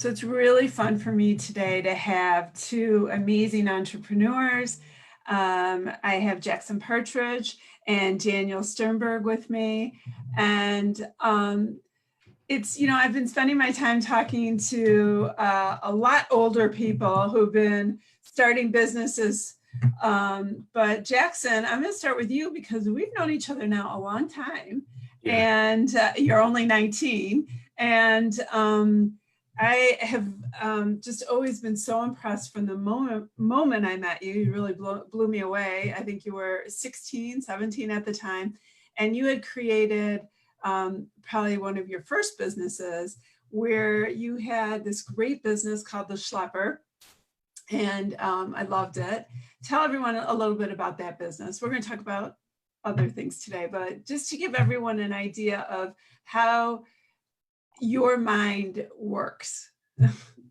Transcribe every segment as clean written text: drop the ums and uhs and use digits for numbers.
So it's really fun for me today to have two amazing entrepreneurs. I have Jackson Partrich and Daniel Sternberg with me. And I've been spending my time talking to a lot older people who've been starting businesses. But Jackson, I'm going to start with you because we've known each other now a long time. Yeah. And you're only 19. And I have just always been so impressed from the moment I met you. You really blew me away. I think you were 16, 17 at the time. And you had created probably one of your first businesses where you had this great business called The Schlepper. And I loved it. Tell everyone a little bit about that business. We're going to talk about other things today, but just to give everyone an idea of how your mind works.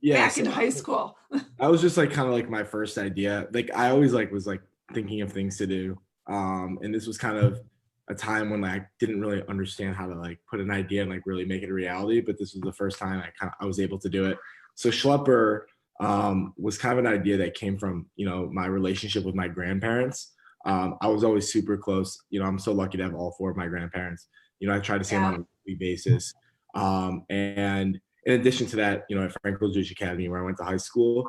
Yeah, Back in high school. I was just like kind of like my first idea. Like I always was thinking of things to do. And this was kind of a time when I didn't really understand how to like put an idea and like really make it a reality. But this was the first time I was able to do it. So Schlepper was kind of an idea that came from, my relationship with my grandparents. I was always super close. I'm so lucky to have all four of my grandparents. I try to see them on a weekly basis. And in addition to that, at Franklin Jewish Academy, where I went to high school,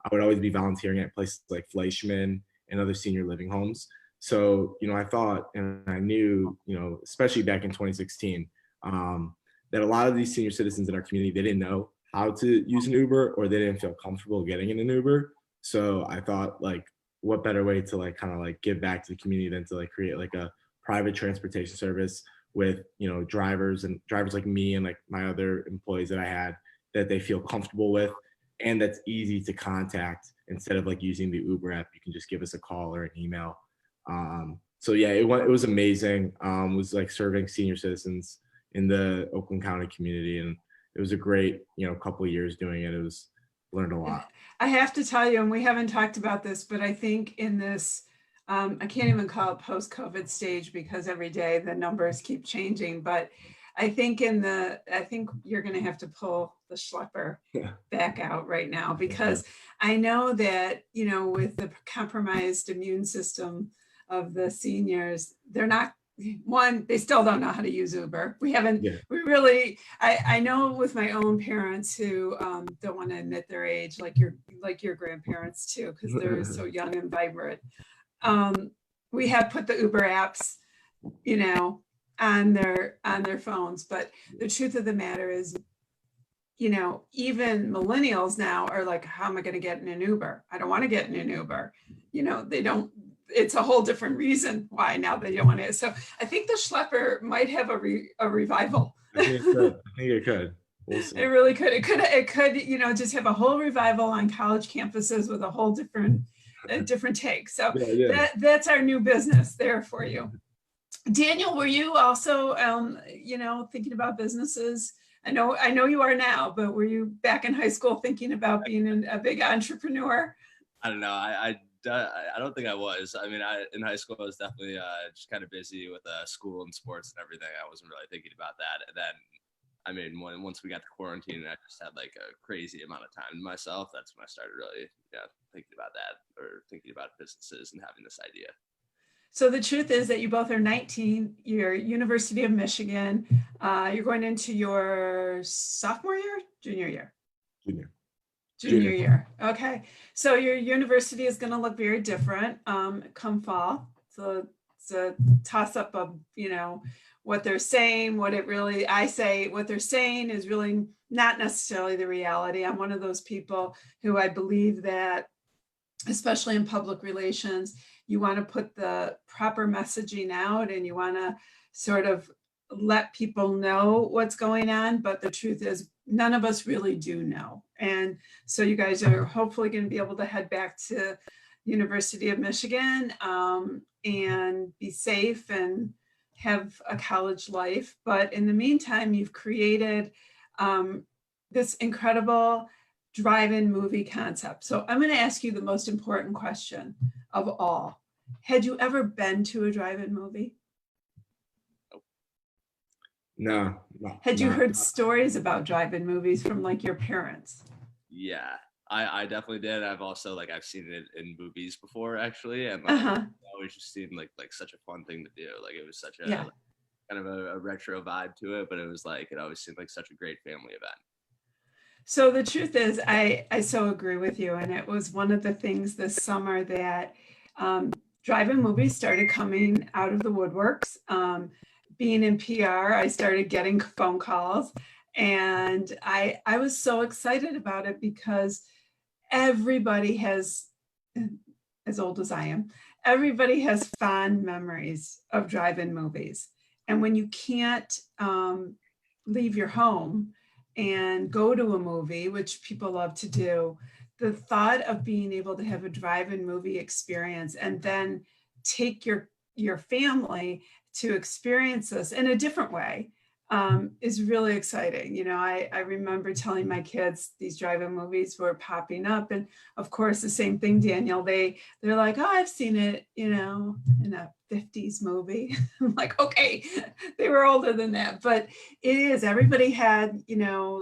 I would always be volunteering at places like Fleischman and other senior living homes. So, I thought, and I knew, especially back in 2016, that a lot of these senior citizens in our community, they didn't know how to use an Uber, or they didn't feel comfortable getting in an Uber. So I thought, like, what better way to kind of give back to the community than to create a private transportation service with drivers like me and like my other employees that I had, that they feel comfortable with and that's easy to contact. Instead of using the Uber app, you can just give us a call or an email. So yeah, it was amazing. It was serving senior citizens in the Oakland County community, and it was a great couple of years doing it. Learned a lot. I have to tell you, and we haven't talked about this, but I think in this I can't even call it post-COVID stage because every day the numbers keep changing. But I think you're going to have to pull the Schlepper back out right now, because I know that, with the compromised immune system of the seniors, they still don't know how to use Uber. I know with my own parents who don't want to admit their age, like your grandparents too, because they're so young and vibrant. We have put the Uber apps, on their phones. But the truth of the matter is, even millennials now are like, how am I going to get in an Uber? I don't want to get in an Uber. They don't. It's a whole different reason why now they don't want to. So I think the Schlepper might have a revival. I think it could. We'll see. It really could. It could, just have a whole revival on college campuses with a whole different take. So that's our new business there for you. Daniel, were you also, thinking about businesses? I know you are now, but were you back in high school thinking about being a big entrepreneur? I don't know. I don't think I was. I mean, in high school, I was definitely just kind of busy with school and sports and everything. I wasn't really thinking about that. And then, I mean, once we got to quarantine, I just had a crazy amount of time to myself. That's when I started really thinking about that, or thinking about businesses and having this idea. So the truth is that you both are 19. You're University of Michigan. You're going into your sophomore year, junior year? Junior year. Okay. So your university is going to look very different come fall. So it's a toss up of, what they're saying, what they're saying is really not necessarily the reality. I'm one of those people who I believe that, especially in public relations, you want to put the proper messaging out and you want to sort of let people know what's going on. But the truth is, none of us really do know. And so you guys are hopefully going to be able to head back to University of Michigan and be safe and have a college life. But in the meantime, you've created this incredible drive-in movie concept. So I'm going to ask you the most important question of all. Had you ever been to a drive-in movie? No. Had you heard stories about drive-in movies from like your parents? Yeah, I definitely did. I've also I've seen it in movies before actually, and it always just seemed like such a fun thing to do. Like it was such a kind of a retro vibe to it, but it was it always seemed like such a great family event. So the truth is, I so agree with you, and it was one of the things this summer that drive-in movies started coming out of the woodworks. Being in PR, I started getting phone calls, and I was so excited about it because everybody has, as old as I am, everybody has fond memories of drive-in movies. And when you can't leave your home and go to a movie, which people love to do, the thought of being able to have a drive-in movie experience and then take your family to experience this in a different way is really exciting. You know, I remember telling my kids these drive-in movies were popping up, and of course the same thing, Daniel. They're like, oh, I've seen it, you know, in a 50s movie. I'm like, okay, they were older than that, but it is. Everybody had, you know,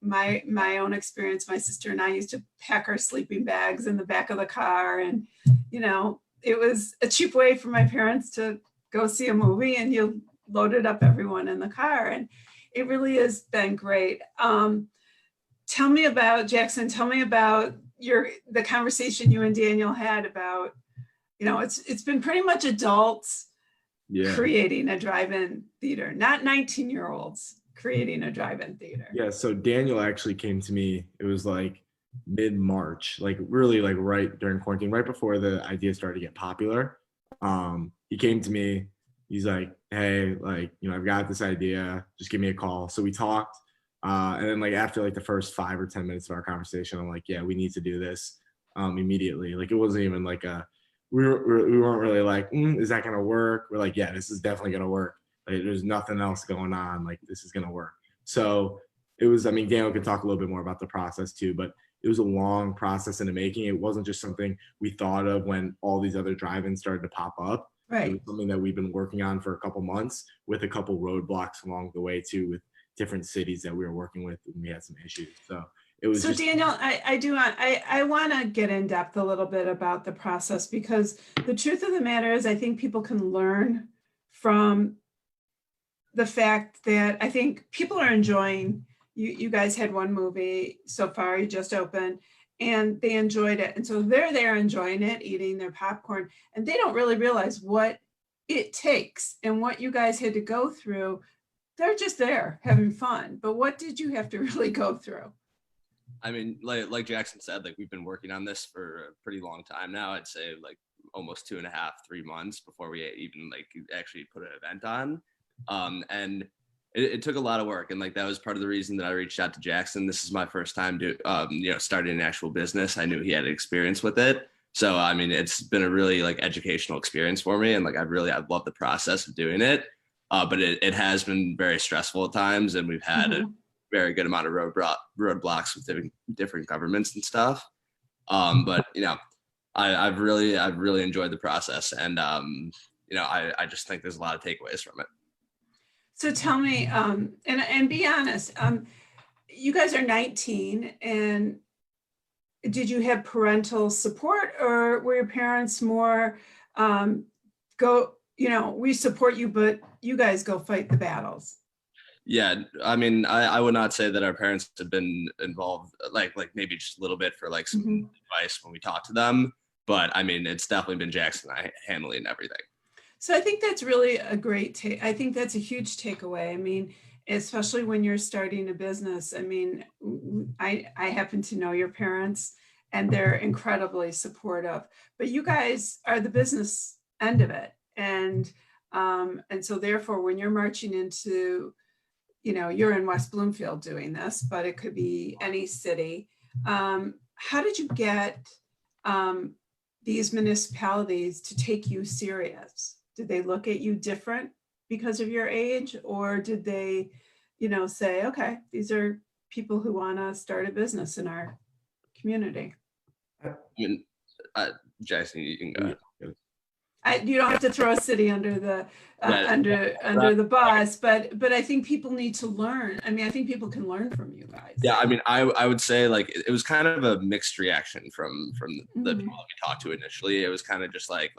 like my own experience. My sister and I used to pack our sleeping bags in the back of the car, and you know, it was a cheap way for my parents to go see a movie, and you loaded up everyone in the car, and it really has been great. Tell me about Jackson. Tell me about the conversation you and Daniel had about, you know, it's been pretty much adults creating a drive-in theater, not 19-year-olds creating a drive-in theater. Yeah, so Daniel actually came to me, it was like mid-March, like really like right during quarantine, right before the idea started to get popular. He came to me, he's like, hey, like, you know, I've got this idea, just give me a call. So we talked, and then like after like the first 5 or 10 minutes of our conversation, I'm like, yeah, we need to do this immediately. Like it wasn't even like we weren't really like, is that gonna work? We're like, yeah, this is definitely gonna work. Like there's nothing else going on, like this is gonna work. So it was, I mean, Daniel could talk a little bit more about the process too, but it was a long process in the making. It wasn't just something we thought of when all these other drive-ins started to pop up. Right. It was something that we've been working on for a couple months with a couple roadblocks along the way too, with different cities that we were working with and we had some issues. So it was so Daniel, I want to get in depth a little bit about the process, because the truth of the matter is I think people can learn from the fact that I think people are enjoying, you guys had one movie so far, you just opened, and they enjoyed it. And so they're there enjoying it, eating their popcorn, and they don't really realize what it takes and what you guys had to go through. They're just there having fun. But what did you have to really go through? I mean, like Jackson said, like we've been working on this for a pretty long time now. I'd say like almost 2.5, 3 months before we even like actually put an event on. And it took a lot of work, and like that was part of the reason that I reached out to Jackson. This is my first time starting an actual business. I knew he had experience with it, so I mean it's been a really like educational experience for me, and like I love the process of doing it. But it has been very stressful at times, and we've had a very good amount of roadblocks with different governments and stuff. But you know, I've really enjoyed the process, and you know, I just think there's a lot of takeaways from it. So tell me, and be honest, you guys are 19, and did you have parental support, or were your parents more we support you, but you guys go fight the battles? Yeah, I mean, I would not say that our parents have been involved, like maybe just a little bit for like some advice when we talk to them, but I mean, it's definitely been Jackson and I handling everything. So I think that's really a great I think that's a huge takeaway. I mean, especially when you're starting a business. I mean, I happen to know your parents, and they're incredibly supportive, but you guys are the business end of it. And so therefore, when you're marching into, you know, you're in West Bloomfield doing this, but it could be any city. How did you get these municipalities to take you serious? Did they look at you different because of your age, or did they, you know, say, okay, these are people who want to start a business in our community? I mean, Jackson, you can go ahead. You don't have to throw a city under the under the bus, but I think people need to learn. I mean, I think people can learn from you guys. Yeah, I mean, I would say like it was kind of a mixed reaction from the people we talked to initially. It was kind of just like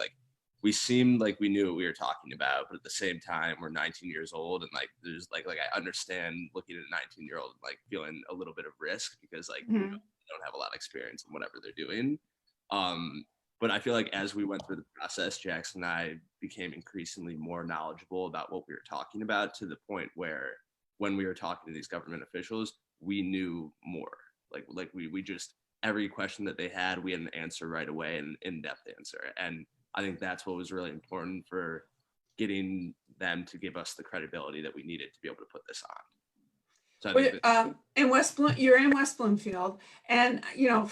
we seemed like we knew what we were talking about, but at the same time, we're 19 years old, and like there's like I understand looking at a 19-year-old like feeling a little bit of risk because like they don't have a lot of experience in whatever they're doing. But I feel like as we went through the process, Jackson and I became increasingly more knowledgeable about what we were talking about, to the point where when we were talking to these government officials, we knew more. Like we just, every question that they had, we had an answer right away, an in-depth answer. And I think that's what was really important for getting them to give us the credibility that we needed to be able to put this on. So in West Bloom, you're in West Bloomfield, and you know,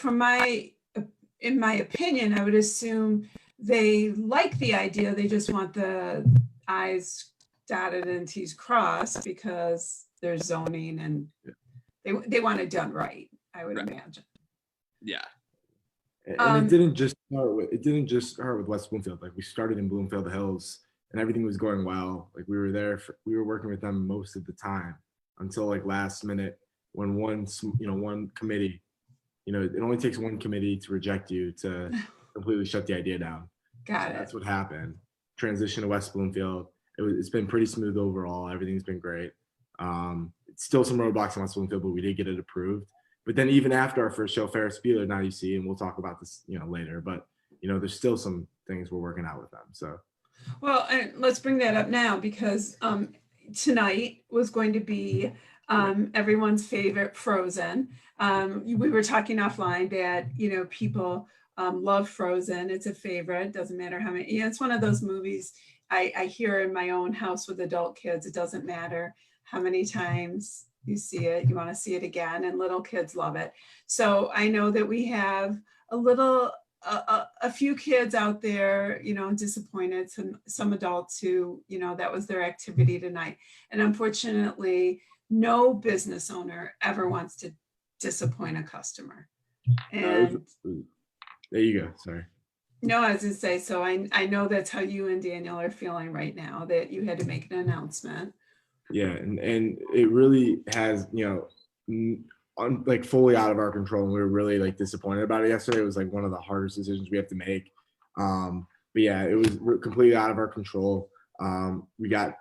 in my opinion, I would assume they like the idea. They just want the I's dotted and T's crossed because there's zoning and they want it done right, I would imagine. Yeah. And it didn't just start with West Bloomfield. Like we started in Bloomfield Hills and everything was going well. Like we were working with them most of the time until like last minute when one committee, it only takes one committee to reject you to completely shut the idea down. Got it. That's what happened. Transition to West Bloomfield. It's been pretty smooth overall. Everything's been great. It's still some roadblocks in West Bloomfield, but we did get it approved. But then even after our first show, Ferris Bueller, now you see, and we'll talk about this, later, but there's still some things we're working out with them. So, well, and let's bring that up now because tonight was going to be everyone's favorite Frozen. We were talking offline that, people love Frozen. It's a favorite. Doesn't matter how many, it's one of those movies I hear in my own house with adult kids. It doesn't matter how many times you see it, you want to see it again, and little kids love it. So I know that we have a few kids out there, disappointed, some adults who, that was their activity tonight. And unfortunately, no business owner ever wants to disappoint a customer. And there you go. Sorry. No, I was going to say, so I know that's how you and Daniel are feeling right now, that you had to make an announcement. Yeah, and it really has, like fully out of our control, and we were really like disappointed about it yesterday. It was like one of the hardest decisions we have to make. But yeah, it was completely out of our control. We got,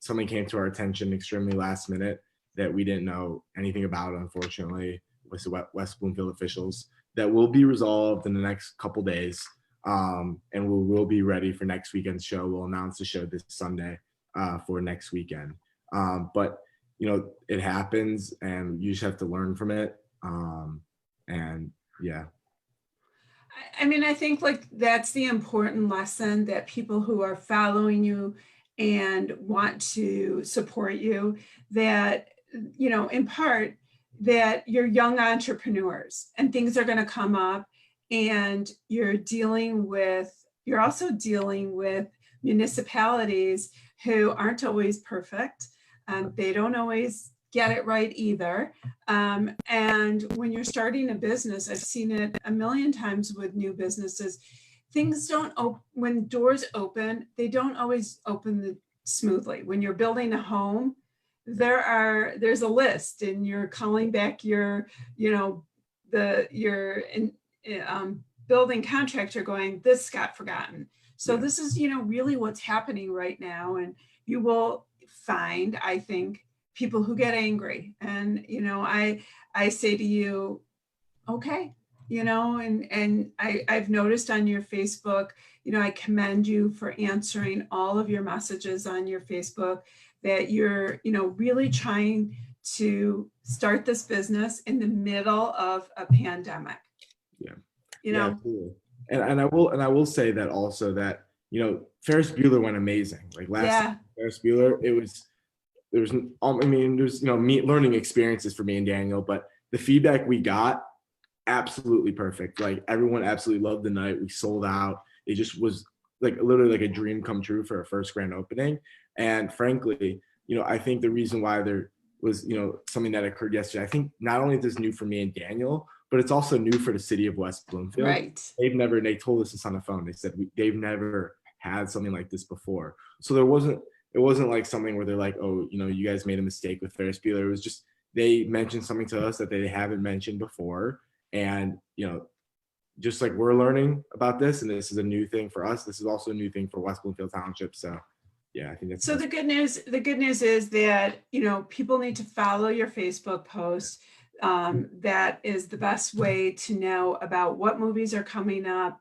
something came to our attention extremely last minute that we didn't know anything about, unfortunately, with the West Bloomfield officials. That will be resolved in the next couple days, and we will be ready for next weekend's show. We'll announce the show this Sunday for next weekend. But it happens, and you just have to learn from it. And yeah. I mean, I think like that's the important lesson, that people who are following you and want to support you, that, in part, that you're young entrepreneurs and things are going to come up, and you're also dealing with municipalities who aren't always perfect. They don't always get it right either. And when you're starting a business, I've seen it a million times with new businesses. Things don't open, when doors open, they don't always open smoothly. When you're building a home, there's a list, and you're calling back your building contractor going, this got forgotten. So this is, really what's happening right now. And you will find, I think, people who get angry. And, I say to you, okay, and I've noticed on your Facebook, I commend you for answering all of your messages on your Facebook, that you're, really trying to start this business in the middle of a pandemic. Yeah. Yeah, absolutely. And I will say that also that, Ferris Bueller went amazing. Like last Ferris Bueller, there's learning experiences for me and Daniel, but the feedback we got, absolutely perfect. Like everyone absolutely loved the night. We sold out. It just was like literally like a dream come true for a first grand opening. And frankly, I think the reason why there was, something that occurred yesterday, I think not only is this new for me and Daniel, but it's also new for the city of West Bloomfield. Right. They told us this on the phone. They said they've never had something like this before. So it wasn't like something where they're like, oh, you guys made a mistake with Ferris Bueller. It was just they mentioned something to us that they haven't mentioned before. And, just like we're learning about this, and this is a new thing for us, this is also a new thing for West Bloomfield Township. So yeah, I think that's so the good news is that people need to follow your Facebook post. That is the best way to know about what movies are coming up,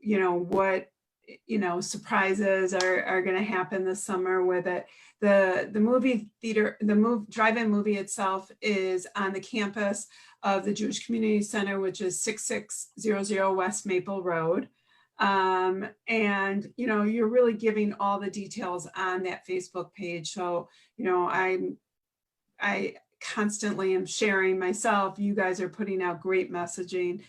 what surprises are going to happen this summer with it. The movie theater, drive-in movie itself is on the campus of the Jewish Community Center, which is 6600 West Maple Road. And you're really giving all the details on that Facebook page. So I constantly am sharing myself. You guys are putting out great messaging.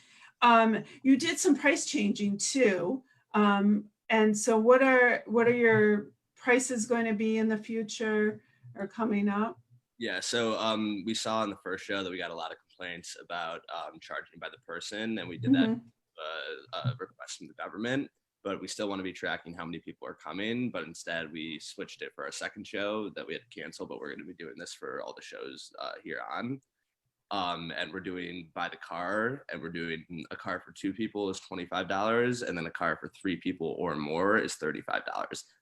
You did some price changing too. And so what are your prices going to be in the future or coming up? Yeah, so we saw in the first show that we got a lot of complaints about charging by the person, and we did that request from the government, but we still want to be tracking how many people are coming. But instead, we switched it for our second show that we had to cancel, but we're going to be doing this for all the shows here on. And we're doing by the car, and we're doing a car for 2 people is $25, and then a car for 3 people or more is $35.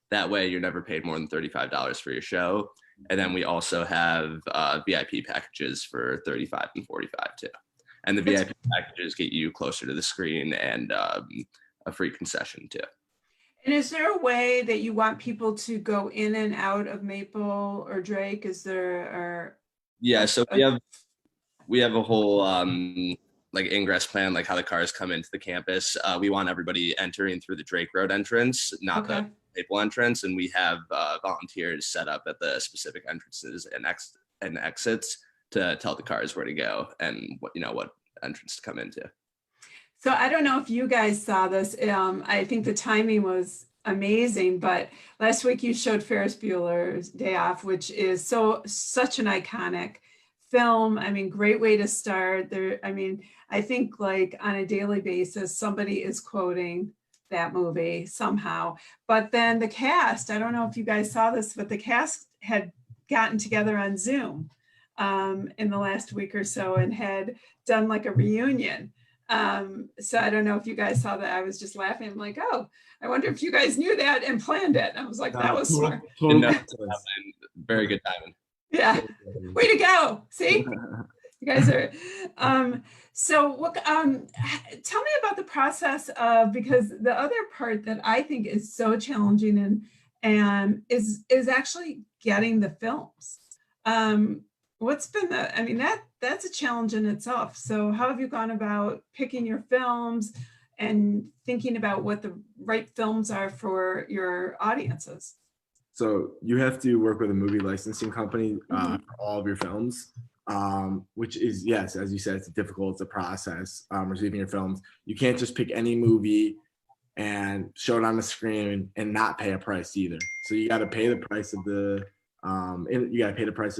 That way you're never paid more than $35 for your show. And then we also have VIP packages for $35 and $45 too. And the VIP packages get you closer to the screen and a free concession too. And is there a way that you want people to go in and out of Maple or Drake? Is there so we have a whole like ingress plan, like how the cars come into the campus. We want everybody entering through the Drake Road entrance, not the Maple entrance, and we have volunteers set up at the specific entrances and exits to tell the cars where to go and what entrance to come into. So I don't know if you guys saw this. I think the timing was amazing, but last week you showed Ferris Bueller's Day Off, which is such an iconic film. I mean, great way to start there. I mean, I think like on a daily basis, somebody is quoting that movie somehow. But then the cast, I don't know if you guys saw this, but the cast had gotten together on Zoom in the last week or so and had done like a reunion. So I don't know if you guys saw that. I was just laughing. I'm like, oh, I wonder if you guys knew that and planned it. And I was like, that was smart. Very good timing. Yeah. Way to go. See? You guys are so what tell me about the process of, because the other part that I think is so challenging and is actually getting the films. What's been that's a challenge in itself. So how have you gone about picking your films and thinking about what the right films are for your audiences? So you have to work with a movie licensing company for all of your films, which is, yes, as you said, it's difficult. It's a process, receiving your films. You can't just pick any movie and show it on the screen and not pay a price either. So you got to pay the price of the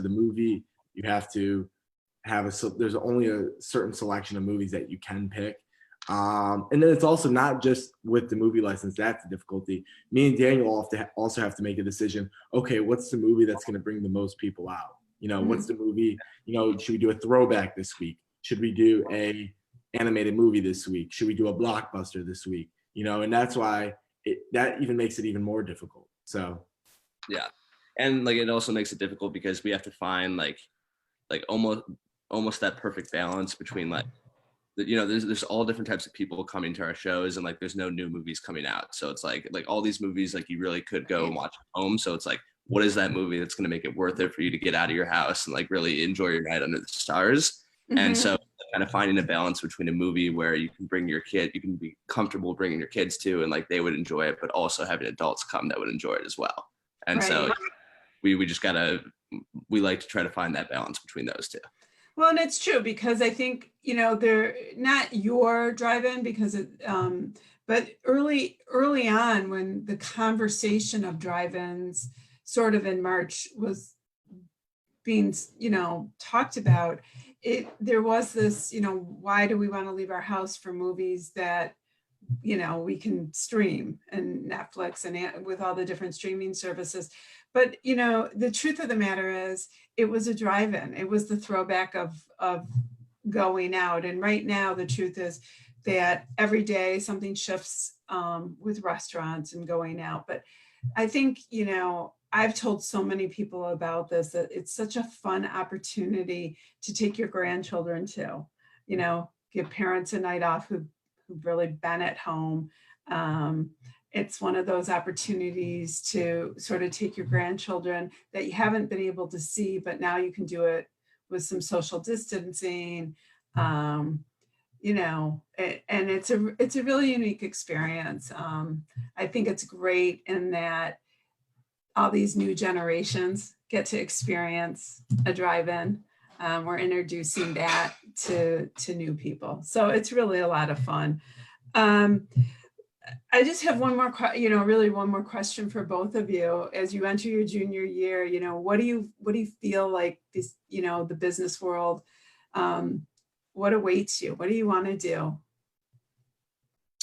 movie. You have to have there's only a certain selection of movies that you can pick. And then it's also not just with the movie license, that's the difficulty. Me and Daniel also have to make a decision. Okay, what's the movie that's going to bring the most people out? What's the movie, should we do a throwback this week? Should we do a animated movie this week? Should we do a blockbuster this week? And that's why that even makes it even more difficult. So, yeah. And like, it also makes it difficult because we have to find like almost that perfect balance between like, there's all different types of people coming to our shows, and like there's no new movies coming out. So it's like all these movies, like you really could go and watch at home. So it's like, what is that movie that's going to make it worth it for you to get out of your house and like really enjoy your night under the stars? And so kind of finding a balance between a movie where you can bring your kid, you can be comfortable bringing your kids to, and like they would enjoy it, but also having adults come that would enjoy it as well. And so we we like to try to find that balance between those two. Well, and it's true because I think, they're not your drive-in because but early on when the conversation of drive-ins sort of in March was being, talked about, there was this, why do we want to leave our house for movies that we can stream and Netflix and with all the different streaming services. But, the truth of the matter is it was a drive-in. It was the throwback of going out. And right now, the truth is that every day something shifts with restaurants and going out. But I think, I've told so many people about this, that it's such a fun opportunity to take your grandchildren to, give parents a night off who've really been at home. It's one of those opportunities to sort of take your grandchildren that you haven't been able to see, but now you can do it with some social distancing, and it's a really unique experience. I think it's great in that all these new generations get to experience a drive-in. We're introducing that to new people. So it's really a lot of fun. I just have one more, really one more question for both of you. As you enter your junior year, what do you feel like this, the business world, what awaits you? What do you want to do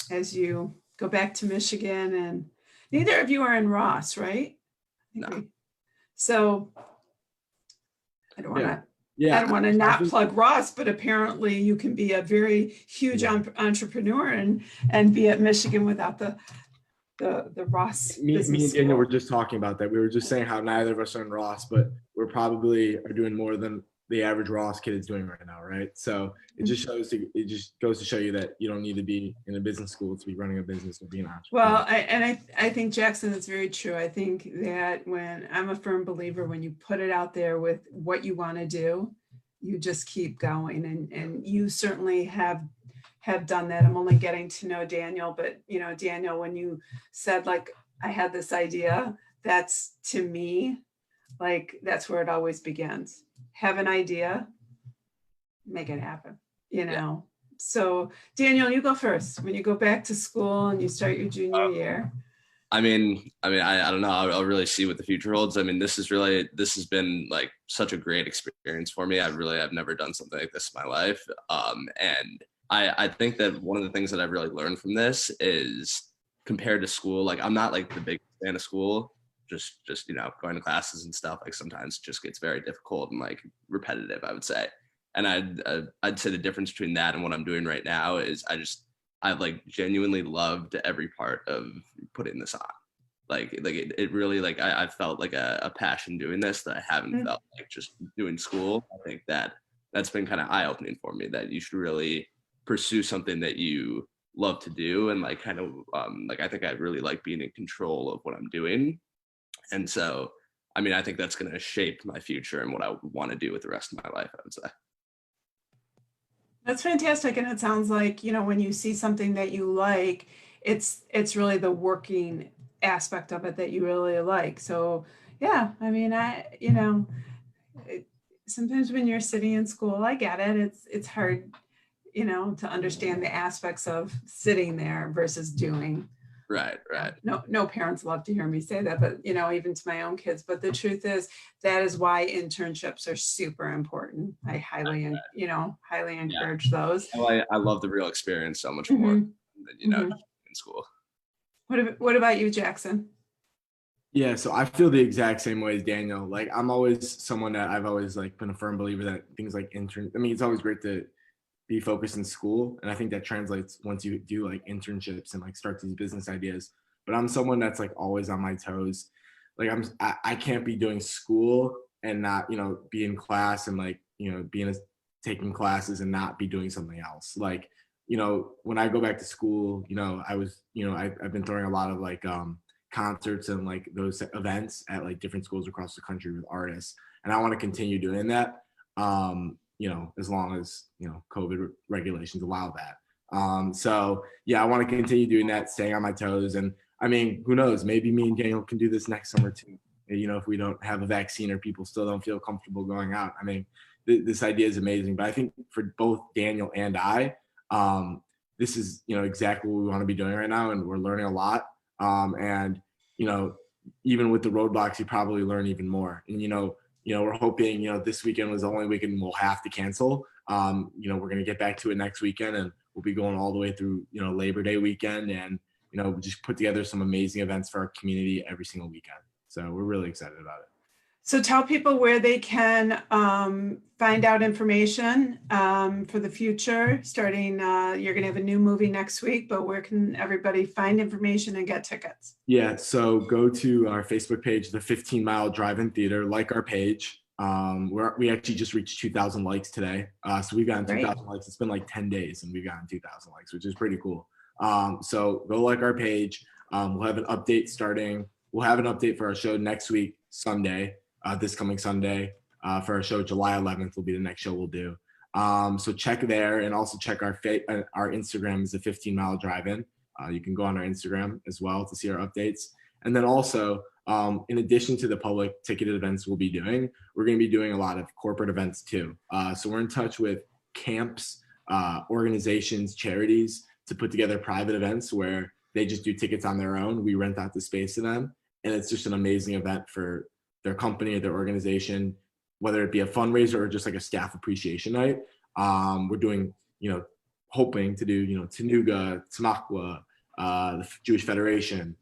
as you go back to Michigan? And neither of you are in Ross, right? No. So I don't want to. Yeah, I don't want to not plug Ross, but apparently you can be a very huge entrepreneur and be at Michigan without the Ross. Me and Daniel were just talking about that. We were just saying how neither of us are in Ross, but we're probably are doing more than the average Ross kid is doing right now, right? So it just goes to show you that you don't need to be in a business school to be running a business or being an entrepreneur. Well, I think, Jackson, it's very true. I think that I'm a firm believer, when you put it out there with what you want to do, you just keep going, and you certainly have done that. I'm only getting to know Daniel, but Daniel, when you said like I had this idea, that's, to me, like that's where it always begins. Have an idea, make it happen, Yeah. So Daniel, you go first. When you go back to school and you start your junior year. I don't know. I'll really see what the future holds. This has been like such a great experience for me. I've never done something like this in my life. And I think that one of the things that I've really learned from this is, compared to school, like I'm not like the big fan of school. Just going to classes and stuff, like sometimes it just gets very difficult and like repetitive, I would say. And I'd say the difference between that and what I'm doing right now is I've like genuinely loved every part of putting this on. Like it really, like I felt like a passion doing this that I haven't felt like just doing school. I think that's been kind of eye-opening for me, that you should really pursue something that you love to do, and like kind of like I think I really like being in control of what I'm doing. And so, I think that's going to shape my future and what I want to do with the rest of my life, I would say. That's fantastic. And it sounds like, when you see something that you like, it's really the working aspect of it that you really like. So, yeah, sometimes when you're sitting in school, I get it. It's hard, to understand the aspects of sitting there versus doing. Right. No parents love to hear me say that, but even to my own kids. But the truth is, that is why internships are super important. I highly encourage those. I love the real experience so much more than in school. What about you, Jackson? Yeah, so I feel the exact same way as Daniel. Like I'm always someone that I've always like been a firm believer that things like it's always great to be focused in school. And I think that translates once you do like internships and like start these business ideas. But I'm someone that's like always on my toes. Like I can't be doing school and not, be in class and like, taking classes and not be doing something else. Like, when I go back to school, I've been throwing a lot of like concerts and like those events at like different schools across the country with artists. And I want to continue doing that. As long as, COVID regulations allow that. So yeah, I want to continue doing that, staying on my toes. And who knows, maybe me and Daniel can do this next summer too. If we don't have a vaccine or people still don't feel comfortable going out. This idea is amazing, but I think for both Daniel and I, this is, exactly what we want to be doing right now. And we're learning a lot. And even with the roadblocks, you probably learn even more. And, we're hoping, this weekend was the only weekend we'll have to cancel. We're going to get back to it next weekend, and We'll be going all the way through, Labor Day weekend, and, we just put together some amazing events for our community every single weekend. So we're really excited about it. So tell people where they can find out information for the future. Starting, you're going to have a new movie next week, but where can everybody find information and get tickets? Yeah, so go to our Facebook page, the 15 Mile Drive-In Theater, like our page. We actually just reached 2,000 likes today. So we've gotten 2,000 likes. It's been like 10 days and we've gotten 2,000 likes, which is pretty cool. So go like our page. We'll have an update We'll have an update for our show next week, Sunday. This coming Sunday for our show. July 11th will be the next show we'll do. So check there, and also check our Instagram is the 15 Mile Drive-In. You can go on our Instagram as well to see our updates. And then also, in addition to the public ticketed events we're going to be doing a lot of corporate events too. So we're in touch with camps, organizations, charities to put together private events where they just do tickets on their own. We rent out the space to them, and it's just an amazing event for their company or their organization, whether it be a fundraiser or just like a staff appreciation night. We're doing, hoping to do, Tanuga, Tamakwa, the Jewish Federation,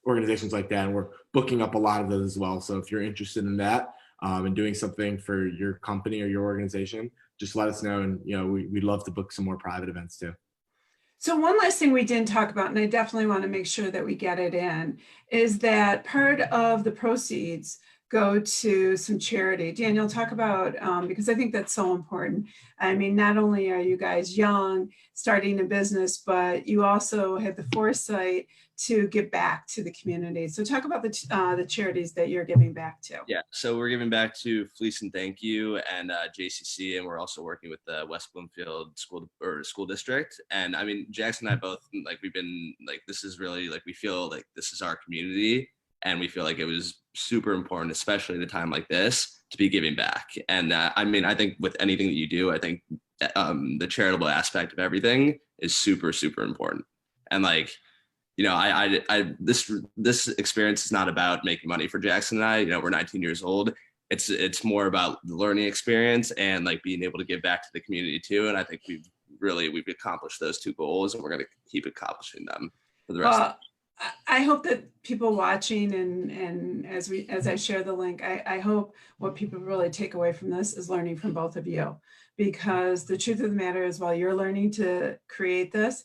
organizations like that. And we're booking up a lot of those as well. So if you're interested in that and doing something for your company or your organization, just let us know. And, we'd love to book some more private events too. So one last thing we didn't talk about, and I definitely want to make sure that we get it in, is that part of the proceeds go to some charity. Daniel, talk about, because I think that's so important. I mean, not only are you guys young, starting a business, but you also had the foresight to give back to the community. So talk about the charities that you're giving back to. Yeah, so we're giving back to Fleece and Thank You and JCC, and we're also working with the West Bloomfield School District. And I mean, Jackson and I both, we've been this is really we feel like this is our community, and we feel like it was super important, especially at a time like this, to be giving back. And I mean, I think with anything that you do, I think the charitable aspect of everything is super, super important. And this experience is not about making money for Jackson and I. We're 19 years old. It's more about the learning experience and being able to give back to the community too. And I think we've accomplished those two goals, and we're going to keep accomplishing them for the rest of the I hope that people watching and as I share the link, I hope what people really take away from this is learning from both of you, because the truth of the matter is, while you're learning to create this,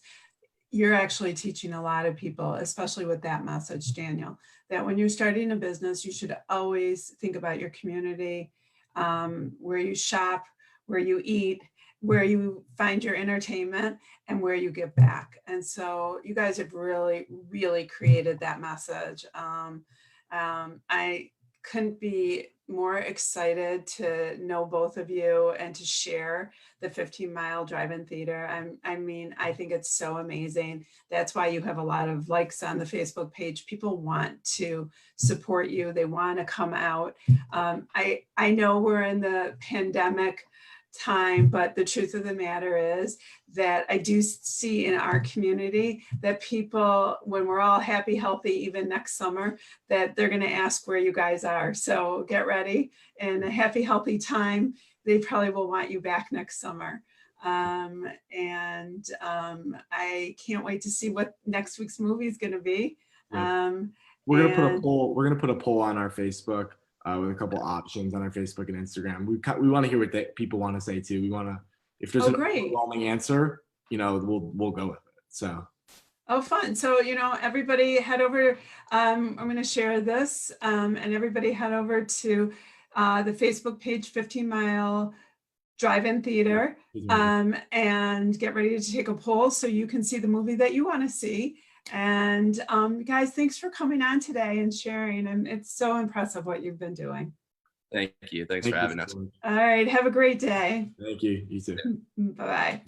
you're actually teaching a lot of people, especially with that message, Daniel, that when you're starting a business, you should always think about your community, where you shop, where you eat, where you find your entertainment, and where you give back. And so you guys have really, really created that message. I couldn't be more excited to know both of you and to share the 15 Mile Drive-In Theater. I mean, I think it's so amazing. That's why you have a lot of likes on the Facebook page. People want to support you. They want to come out. I know we're in the pandemic time, but the truth of the matter is that I do see in our community that people, when we're all happy, healthy, even next summer, that they're going to ask where you guys are. So get ready. In a happy, healthy time, they probably will want you back next summer. I can't wait to see what next week's movie is going to be. We're going to put a poll. We're going to put a poll on our Facebook with a couple options on our Facebook and Instagram. We want to hear what people want to say too. We want to, if there's an overwhelming answer, we'll go with it. So. Oh, fun. So, everybody head over, I'm going to share this, and everybody head over to the Facebook page, 15 Mile Drive-In Theater, and get ready to take a poll so you can see the movie that you want to see. And guys, thanks for coming on today and sharing. And it's so impressive what you've been doing. Thank you. Thanks for having us. All right. Have a great day. Thank you. You too. Bye-bye.